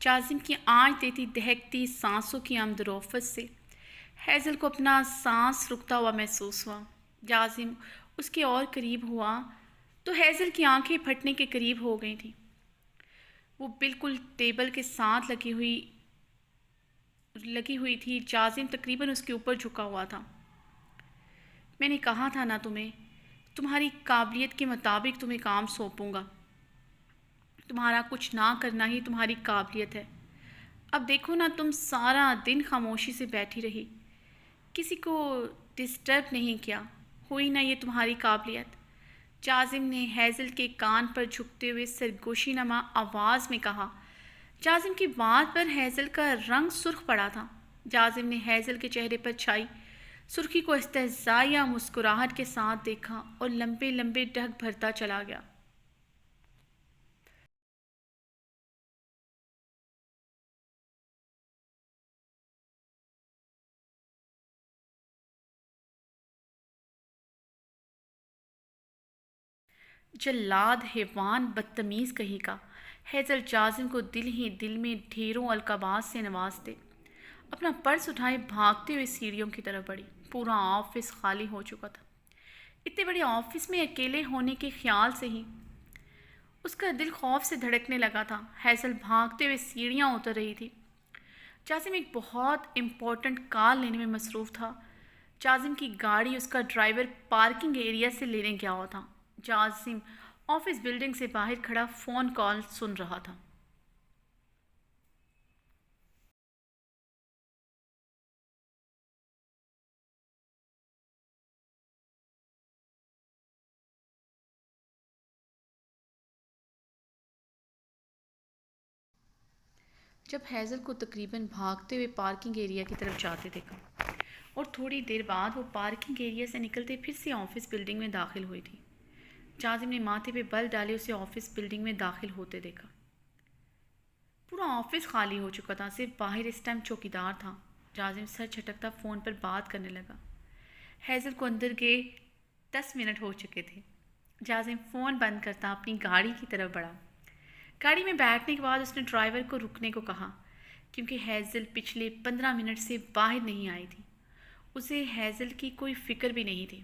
جازم کی آنچ دیتی دہکتی سانسوں کی آمد و رفت سے ہیزل کو اپنا سانس رکتا ہوا محسوس ہوا۔ جازم اس کے اور قریب ہوا تو ہیزل کی آنکھیں پھٹنے کے قریب ہو گئی تھیں۔ وہ بالکل ٹیبل کے ساتھ لگی ہوئی تھی۔ جازم تقریباً اس کے اوپر جھکا ہوا تھا۔ میں نے کہا تھا نا تمہاری قابلیت کے مطابق تمہیں کام سونپوں گا۔ تمہارا کچھ نہ کرنا ہی تمہاری قابلیت ہے۔ اب دیکھو نا، تم سارا دن خاموشی سے بیٹھی رہی، کسی کو ڈسٹرب نہیں کیا، ہوئی نا یہ تمہاری قابلیت۔ جازم نے ہیزل کے کان پر جھکتے ہوئے سرگوشی نما آواز میں کہا۔ جازم کی بات پر ہیزل کا رنگ سرخ پڑا تھا۔ جازم نے ہیزل کے چہرے پر چھائی سرخی کو استہزائیہ مسکراہٹ کے ساتھ دیکھا اور لمبے لمبے ڈھک بھرتا چلا گیا۔ جلاد، حیوان، بدتمیز کہیں کا! ہیزل جازم کو دل ہی دل میں ڈھیروں القابات سے نوازتے اپنا پرس اٹھائے بھاگتے ہوئے سیڑھیوں کی طرف بڑھی۔ پورا آفس خالی ہو چکا تھا۔ اتنے بڑے آفس میں اکیلے ہونے کے خیال سے ہی اس کا دل خوف سے دھڑکنے لگا تھا۔ ہیزل بھاگتے ہوئے سیڑھیاں اتر رہی تھی۔ جازم ایک بہت امپورٹنٹ کال لینے میں مصروف تھا۔ جازم کی گاڑی اس کا ڈرائیور پارکنگ ایریا سے لینے گیا ہوا تھا۔ جازم آفس بلڈنگ سے باہر کھڑا فون کال سن رہا تھا۔ جب ہیزل کو تقریباً بھاگتے ہوئے پارکنگ ایریا کی طرف جاتے دیکھا اور تھوڑی دیر بعد وہ پارکنگ ایریا سے نکلتے پھر سے آفس بلڈنگ میں داخل ہوئی تھی، جازم نے ماتھے پہ بل ڈالے اسے آفس بلڈنگ میں داخل ہوتے دیکھا۔ پورا آفس خالی ہو چکا تھا، صرف باہر اس ٹائم چوکیدار تھا۔ جازم سر جھٹکتا فون پر بات کرنے لگا۔ ہیزل کو اندر گئے 10 منٹ ہو چکے تھے۔ جازم فون بند کرتا اپنی گاڑی کی طرف بڑھا۔ گاڑی میں بیٹھنے کے بعد اس نے ڈرائیور کو رکنے کو کہا، کیونکہ ہیزل پچھلے 15 منٹ سے باہر نہیں آئی تھی۔ اسے ہیزل کی کوئی فکر بھی نہیں تھی۔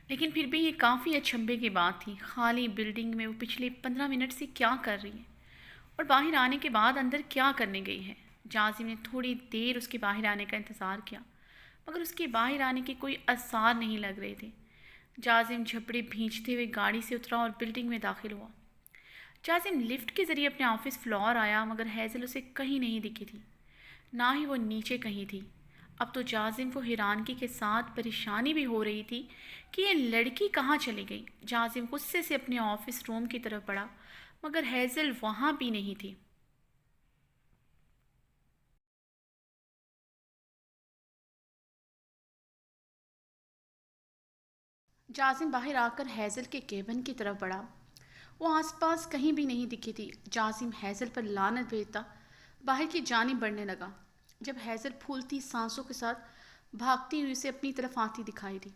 لیکن پھر بھی یہ کافی اچنبھے کی بات تھی، خالی بلڈنگ میں وہ پچھلے 15 منٹ سے کیا کر رہی ہے اور باہر آنے کے بعد اندر کیا کرنے گئی ہے۔ جازم نے تھوڑی دیر اس کے باہر آنے کا انتظار کیا، مگر اس کے باہر آنے کے کوئی آثار نہیں لگ رہے تھے۔ جازم جھپڑے بھینچتے ہوئے گاڑی سے اترا اور بلڈنگ میں داخل ہوا۔ جازم لفٹ کے ذریعے اپنے آفس فلور آیا، مگر ہیزل اسے کہیں نہیں دکھی تھی، نہ ہی وہ نیچے کہیں تھی۔ اب تو جازم کو حیرانگی کے ساتھ پریشانی بھی ہو رہی تھی کہ یہ لڑکی کہاں چلی گئی۔ جازم غصے سے اپنے آفس روم کی طرف بڑھا، مگر ہیزل وہاں بھی نہیں تھی۔ جازم باہر آ کر ہیزل کے کیبن کی طرف بڑھا۔ وہ آس پاس کہیں بھی نہیں دکھی تھی۔ جازم ہیزل پر لعنت بھیجتا باہر کی جانب بڑھنے لگا، جب ہیزل پھولتی سانسوں کے ساتھ بھاگتی ہوئی اسے اپنی طرف آتی دکھائی دی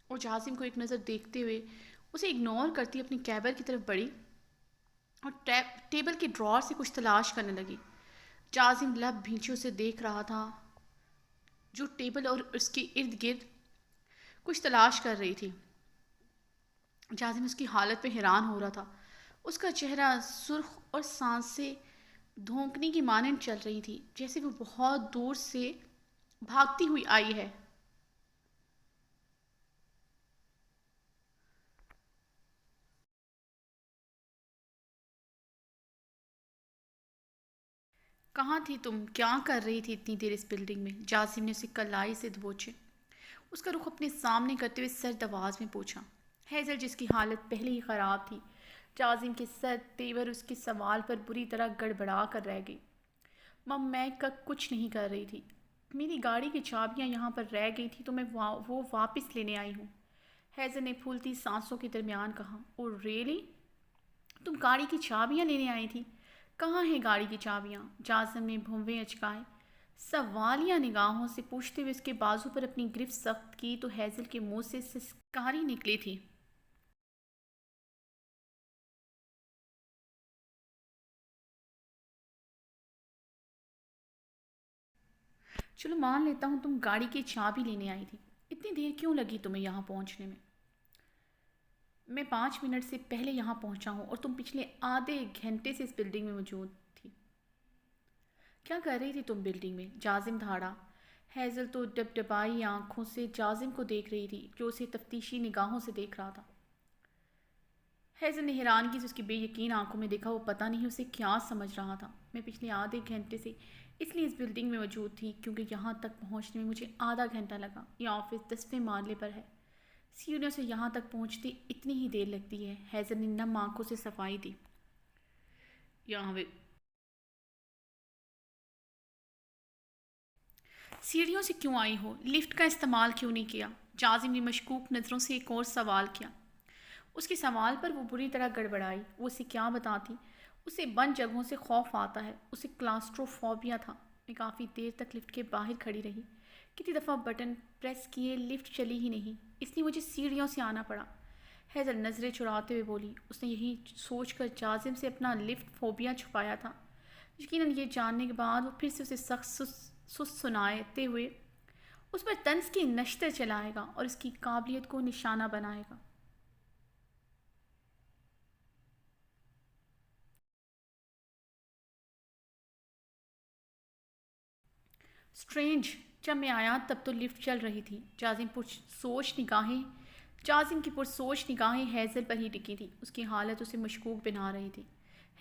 اور جازم کو ایک نظر دیکھتے ہوئے اسے اگنور کرتی اپنی کیبن کی طرف بڑھی اور ٹیبل کے ڈرار سے کچھ تلاش کرنے لگی۔ جازم لب بھینچے اسے دیکھ رہا تھا، جو ٹیبل اور اس کے ارد گرد کچھ تلاش کر رہی تھی۔ جازم اس کی حالت پہ حیران ہو رہا تھا۔ اس کا چہرہ سرخ اور سانسیں دھونکنے کی مانند چل رہی تھی، جیسے وہ بہت دور سے بھاگتی ہوئی آئی ہے۔ کہاں تھی تم؟ کیا کر رہی تھی اتنی دیر اس بلڈنگ میں؟ جازم نے اسے کلائی سے دبوچے اس کا رخ اپنے سامنے کرتے ہوئے سرد آواز میں پوچھا۔ ہیزل، جس کی حالت پہلے ہی خراب تھی، جازم کے سرد تیور اس کے سوال پر بری طرح گڑبڑا کر رہ گئی۔ میں کچھ نہیں کر رہی تھی، میری گاڑی کی چابیاں یہاں پر رہ گئی تھی تو میں وہ واپس لینے آئی ہوں۔ حیضل نے پھولتی سانسوں کے درمیان کہا، اور ریلی تم گاڑی کی چابیاں لینے آئی تھی؟ کہاں ہیں گاڑی کی چابیاں؟ جازم نے بھونویں اچکائے، سوالیہ نگاہوں سے پوچھتے ہوئے اس کے بازو پر اپنی گرفت سخت کی تو حیضل کے منہ سے سسکاری نکلی تھی۔ چلو مان لیتا ہوں تم گاڑی کی چابی لینے آئی تھی، اتنی دیر کیوں لگی تمہیں یہاں پہنچنے میں؟ میں 5 منٹ سے پہلے یہاں پہنچا ہوں اور تم پچھلے آدھے گھنٹے سے اس بلڈنگ میں موجود تھی۔ کیا کر رہی تھی تم بلڈنگ میں؟ جازم دھاڑا۔ حیضل تو ڈبڈبائی آنکھوں سے جازم کو دیکھ رہی تھی جو اسے تفتیشی نگاہوں سے دیکھ رہا تھا۔ حیضل نے حیرانگی سے اس کی بے یقین آنکھوں میں دیکھا، وہ پتہ نہیں اسے کیا سمجھ رہا تھا۔ میں پچھلے آدھے گھنٹے سے اس لیے اس بلڈنگ میں موجود تھی کیونکہ یہاں تک پہنچنے میں مجھے آدھا گھنٹہ لگا۔ یہ آفس 10ویں مرلے پر ہے، سیڑھیوں سے یہاں تک پہنچتے اتنی ہی دیر لگتی ہے۔ حیضل نے نم آنکھوں سے صفائی دی۔ یہاں سیڑھیوں سے کیوں آئی ہو؟ لفٹ کا استعمال کیوں نہیں کیا؟ جازم نے مشکوک نظروں سے ایک اور سوال کیا۔ اس کے سوال پر وہ بری طرح گڑبڑائی۔ وہ اسے کیا بتاتی؟ اسے بند جگہوں سے خوف آتا ہے، اسے کلاسٹروفوبیا تھا۔ میں کافی دیر تک لفٹ کے باہر کھڑی رہی، کتنی دفعہ بٹن پریس کیے، لفٹ چلی ہی نہیں، اس لیے مجھے سیڑھیوں سے آنا پڑا۔ حیضل نظریں چراتے ہوئے بولی۔ اس نے یہی سوچ کر جازم سے اپنا لفٹ فوبیا چھپایا تھا۔ یقیناً یہ جاننے کے بعد وہ پھر سے اسے سخت سست سناتے ہوئے اس پر طنز کی نشتر چلائے گا اور اس کی قابلیت کو نشانہ بنائے گا۔ اسٹرینج، جب میں آیا تب تو لفٹ چل رہی تھی۔ جازم کی پرسوچ نگاہیں حیضل پر ہی ٹکی تھی۔ اس کی حالت اسے مشکوک بنا رہی تھی۔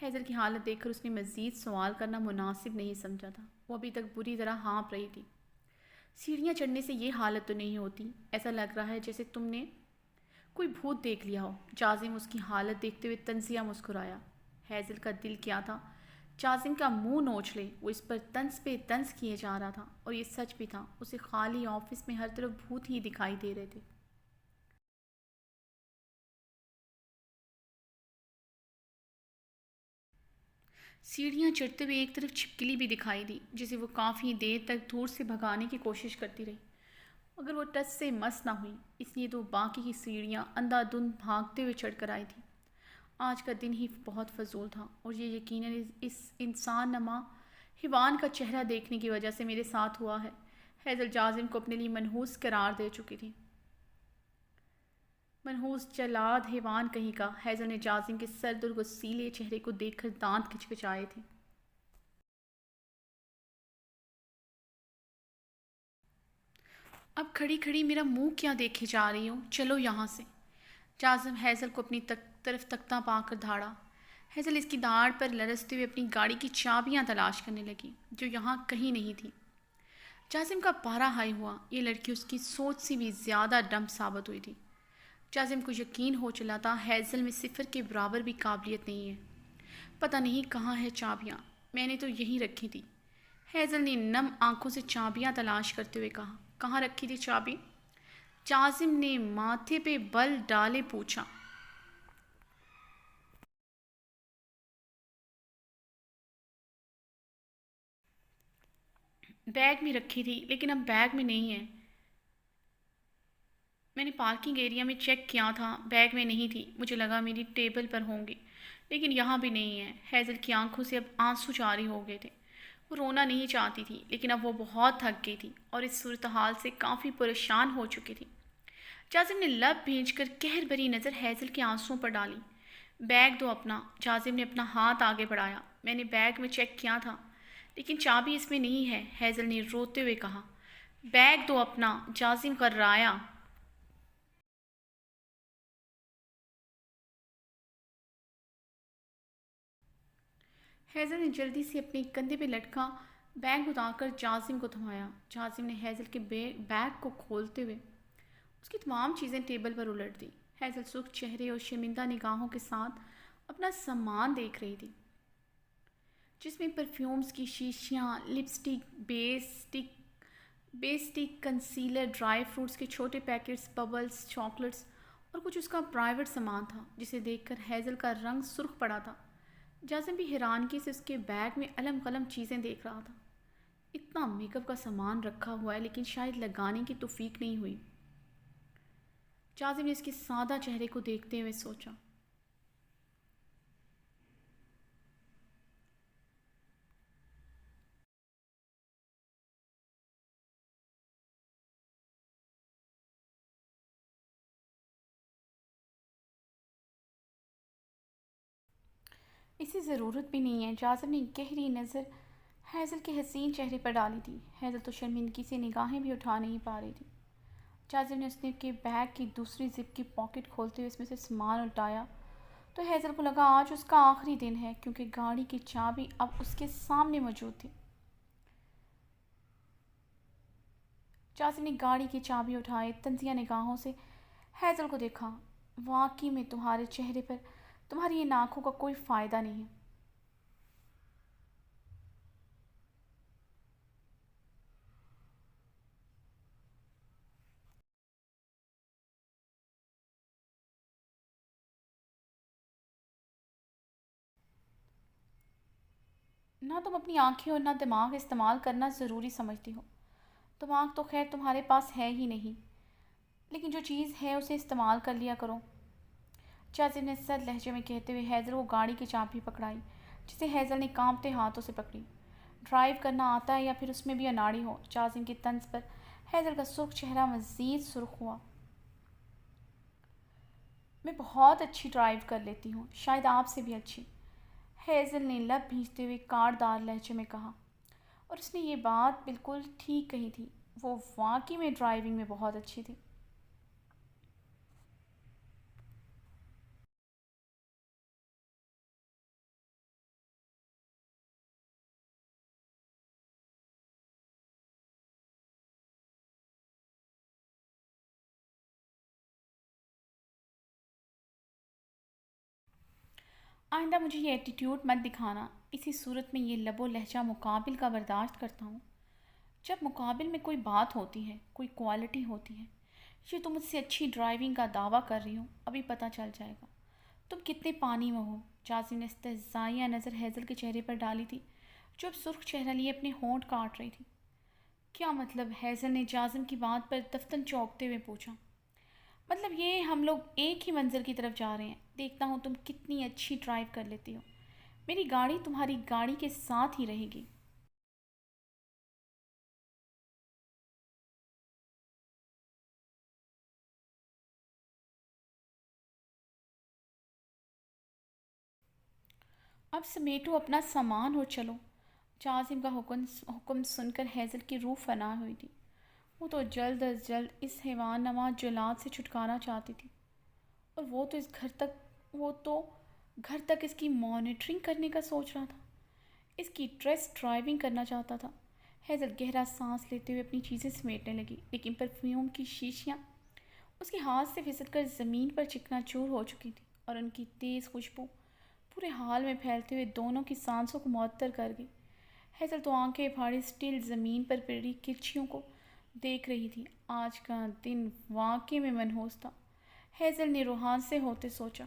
حیضل کی حالت دیکھ کر اس نے مزید سوال کرنا مناسب نہیں سمجھا تھا۔ وہ ابھی تک بری طرح ہانپ رہی تھی۔ سیڑھیاں چڑھنے سے یہ حالت تو نہیں ہوتی، ایسا لگ رہا ہے جیسے تم نے کوئی بھوت دیکھ لیا ہو۔ جازم اس کی حالت دیکھتے ہوئے طنزیہ مسکرایا۔ حیضل کا دل کیا تھا جازم کا منہ نوچ لے، وہ اس پر طنز پہ طنز کیے جا رہا تھا، اور یہ سچ بھی تھا، اسے خالی آفس میں ہر طرف بھوت ہی دکھائی دے رہے تھے۔ سیڑھیاں چڑھتے ہوئے ایک طرف چھپکلی بھی دکھائی دی جسے وہ کافی دیر تک دور سے بھگانے کی کوشش کرتی رہی، مگر وہ ٹچ سے مس نہ ہوئی، اس لیے تو باقی کی سیڑھیاں اندھا دھند بھاگتے ہوئے چڑھ کر آئی تھی۔ آج کا دن ہی بہت فضول تھا، اور یہ یقیناً اس انسان نما حیوان کا چہرہ دیکھنے کی وجہ سے میرے ساتھ ہوا ہے۔ حیضل جازم کو اپنے لیے منحوس قرار دے چکی تھی۔ منحوس جلاد حیوان کہیں کا۔ حیضل نے جازم کے سرد اور غصیلے چہرے کو دیکھ کر دانت کھچکچائے تھے۔ اب کھڑی کھڑی میرا منہ کیا دیکھے جا رہی ہو؟ چلو یہاں سے۔ جازم حیضل کو اپنی طرف تختہ پا کر دھاڑا۔ حیضل اس کی داڑھ پر لرزتے ہوئے اپنی گاڑی کی چابیاں تلاش کرنے لگی جو یہاں کہیں نہیں تھی۔ جازم کا پارا ہائی ہوا، یہ لڑکی اس کی سوچ سے بھی زیادہ ڈمب ثابت ہوئی تھی۔ جازم کو یقین ہو چلا تھا حیضل میں صفر کے برابر بھی قابلیت نہیں ہے۔ پتہ نہیں کہاں ہے چابیاں، میں نے تو یہیں رکھی تھی۔ حیضل نے نم آنکھوں سے چابیاں تلاش کرتے ہوئے کہا۔ کہاں رکھی تھی چابی؟ جازم نے ماتھے پہ بل ڈالے پوچھا۔ بیگ میں رکھی تھی، لیکن اب بیگ میں نہیں ہے۔ میں نے پارکنگ ایریا میں چیک کیا تھا، بیگ میں نہیں تھی، مجھے لگا میری ٹیبل پر ہوں گی، لیکن یہاں بھی نہیں ہے۔ حیضل کی آنکھوں سے اب آنسو جاری ہو گئے تھے۔ وہ رونا نہیں چاہتی تھی، لیکن اب وہ بہت تھک گئی تھی اور اس صورتحال سے کافی پریشان ہو چکی تھی۔ جازم نے لب بھیج کر قہر بھری نظر حیضل کے آنسوؤں پر ڈالی۔ بیگ دو اپنا۔ جازم نے اپنا ہاتھ آگے بڑھایا۔ میں نے بیگ میں چیک کیا تھا، لیکن چابی اس میں نہیں ہے، حیضل نے روتے ہوئے کہا۔ بیگ دو اپنا، جازم غرایا۔ حیضل نے جلدی سے اپنے کندھے پہ لٹکا بیگ اتار کر جازم کو تھمایا۔ جازم نے حیضل کے بیگ کو کھولتے ہوئے اس کی تمام چیزیں ٹیبل پر الٹ دی۔ حیضل سرخ چہرے اور شرمندہ نگاہوں کے ساتھ اپنا سامان دیکھ رہی تھی، جس میں پرفیومز کی شیشیاں، لپسٹک، بیس سٹک، کنسیلر، ڈرائی فروٹس کے چھوٹے پیکٹس، ببلز، چاکلیٹس اور کچھ اس کا پرائیویٹ سامان تھا جسے دیکھ کر ہیزل کا رنگ سرخ پڑا تھا۔ جاسم بھی حیرانگی سے اس کے بیگ میں علم قلم چیزیں دیکھ رہا تھا۔ اتنا میک اپ کا سامان رکھا ہوا ہے لیکن شاید لگانے کی توفیق نہیں ہوئی۔ جاسم نے اس کے سادہ چہرے کو دیکھتے ہوئے سوچا۔ اسے ضرورت بھی نہیں ہے۔ جاسم نے گہری نظر ہیزل کے حسین چہرے پر ڈالی تھی۔ ہیزل تو شرمندگی سے نگاہیں بھی اٹھا نہیں پا رہی تھی۔ جاسم نے اس نے کے بیگ کی دوسری زپ کی پاکٹ کھولتے ہوئے اس میں سے سامان اٹھایا تو ہیزل کو لگا آج اس کا آخری دن ہے، کیونکہ گاڑی کی چابی اب اس کے سامنے موجود تھی۔ جاسم نے گاڑی کی چابی اٹھائے، تنزیہ نگاہوں سے ہیزل کو دیکھا۔ واقعی میں تمہارے چہرے پر تمہاری ان آنکھوں کا کوئی فائدہ نہیں ہے۔ نہ تم اپنی آنکھیں اور نہ دماغ استعمال کرنا ضروری سمجھتی ہو۔ دماغ تو خیر تمہارے پاس ہے ہی نہیں، لیکن جو چیز ہے اسے استعمال کر لیا کرو۔ جاسم نے سرد لہجے میں کہتے ہوئے ہیزل کو گاڑی کی چابی پکڑائی، جسے ہیزل نے کانپتے ہاتھوں سے پکڑی۔ ڈرائیو کرنا آتا ہے یا پھر اس میں بھی اناڑی ہو؟ جاسم کی طنز پر ہیزل کا سرخ چہرہ مزید سرخ ہوا۔ میں بہت اچھی ڈرائیو کر لیتی ہوں، شاید آپ سے بھی اچھی، ہیزل نے لب بھینچتے ہوئے کاڑدار لہجے میں کہا۔ اور اس نے یہ بات بالکل ٹھیک کہی تھی، وہ واقعی میں ڈرائیونگ میں بہت اچھی تھی۔ آئندہ مجھے یہ ایٹیٹیوڈ مت دکھانا، اسی صورت میں یہ لب و لہجہ مقابل کا برداشت کرتا ہوں۔ جب مقابل میں کوئی بات ہوتی ہے، کوئی کوالٹی ہوتی ہے، یہ تم مجھ سے اچھی ڈرائیونگ کا دعویٰ کر رہی ہو، ابھی پتہ چل جائے گا تم کتنے پانی میں ہو۔ جاسم نے استہزائیہ نظر ہیزل کے چہرے پر ڈالی تھی، جو اب سرخ چہرہ لیے اپنے ہونٹ کاٹ رہی تھی۔ کیا مطلب؟ ہیزل نے جاسم کی بات پر دفتن چونکتے ہوئے پوچھا۔ مطلب یہ ہم لوگ ایک ہی منزل کی طرف جا رہے ہیں، دیکھتا ہوں تم کتنی اچھی ڈرائیو کر لیتی ہو، میری گاڑی تمہاری گاڑی کے ساتھ ہی رہے گی۔ اب سمیٹو اپنا سامان اور چلو۔ جاسم کا حکم سن کر ہیزل کی روح فنا ہوئی تھی۔ وہ تو جلد از جلد اس حیوان نما جلاد سے چھٹکارا چاہتی تھی، اور وہ تو گھر تک اس کی مانیٹرنگ کرنے کا سوچ رہا تھا، اس کی ٹیسٹ ڈرائیونگ کرنا چاہتا تھا۔ ہیزل گہرا سانس لیتے ہوئے اپنی چیزیں سمیٹنے لگی، لیکن پرفیوم کی شیشیاں اس کے ہاتھ سے پھسل کر زمین پر چکنا چور ہو چکی تھی، اور ان کی تیز خوشبو پورے حال میں پھیلتے ہوئے دونوں کی سانسوں کو معطل کر گئی۔ ہیزل تو آنکھیں پھاڑے اسٹل زمین پر پڑی کرچیوں کو دیکھ رہی تھی۔ آج کا دن واقعی میں منحوس تھا، ہیزل نے روحان سے ہوتے سوچا۔